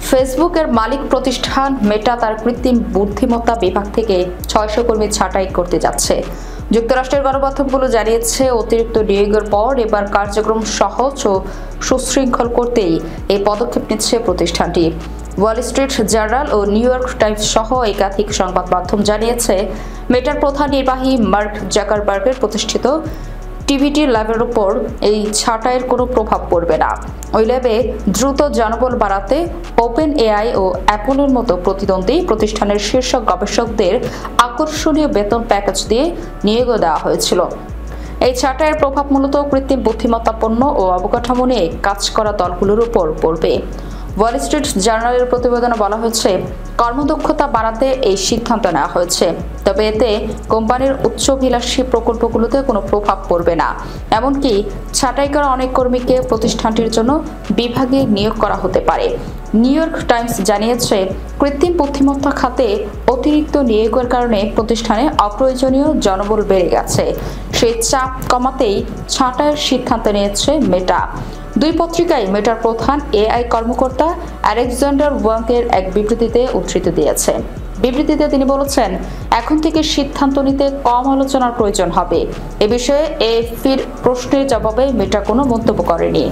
ফেসবুকের মালিক প্রতিষ্ঠান মেটা তার কৃত্রিম বুদ্ধিমত্তা বিভাগ থেকে ৬০০ কর্মী ছাঁটাই করতে যাচ্ছে। যুক্তরাষ্ট্রের গণমাধ্যমগুলো জানিয়েছে, অতিরিক্ত নিয়োগের পর এবার কার্যক্রম সহজ ও সুশৃঙ্খল করতেই এই পদক্ষেপ নিচ্ছে প্রতিষ্ঠানটি। ওয়াল স্ট্রিট জার্নাল ও নিউ ইয়র্ক টাইমস সহ একাধিক সংবাদ মাধ্যম জানিয়েছে, মেটার প্রধান নির্বাহী মার্ক জাকারবার্গের প্রতিষ্ঠিত টিভিটি ল্যাবের উপর এই ছাঁটাইয়ের কোনো প্রভাব পড়বে না। ওই ল্যাবে দ্রুত জনবল বাড়াতে ওপেন এআই ও অ্যাপলের মতো প্রতিদ্বন্দ্বী প্রতিষ্ঠানের শীর্ষ গবেষকদের আকর্ষণীয় বেতন প্যাকেজ দিয়ে নিয়োগ দেওয়া হয়েছিল। এই ছাঁটাইয়ের প্রভাব মূলত কৃত্রিম বুদ্ধিমত্তাপন্ন ও অবকাঠামো নিয়ে কাজ করা দলগুলোর উপর পড়বে। ওয়াল স্ট্রিট জার্নালের প্রতিবেদনে বলা হয়েছে, কর্মদক্ষতা বাড়াতে এই সিদ্ধান্ত নেওয়া হয়েছে, তবে এতে কোম্পানির উচ্চাভিলাষী প্রকল্পগুলোতে কোনো প্রভাব পড়বে না। এমনকি ছাঁটাই করা অনেক কর্মীকে প্রতিষ্ঠানটির জন্য বিভাগে নিয়োগ করা হতে পারে। নিউ ইয়র্ক টাইমস জানিয়েছে, কৃত্রিম বুদ্ধিমত্তা খাতে অতিরিক্ত নিয়োগের কারণে প্রতিষ্ঠানে অপ্রয়োজনীয় জনবল বেড়ে গেছে। সেই চাপ কমাতেই ছাঁটাইয়ের সিদ্ধান্ত নিয়েছে মেটা। দুই পত্রিকায় মেটার প্রধান এআই কর্মকর্তা আলেকজান্ডার ওয়াংকের এক বিবৃতিতে উদ্ধৃতি দিয়েছে। বিবৃতিতে তিনি বলেছেন, এখন থেকে সিদ্ধান্ত নিতে কম আলোচনার প্রয়োজন হবে। এ বিষয়ে এএফপির প্রশ্নের জবাবে মেটা কোনো মন্তব্য করেনি।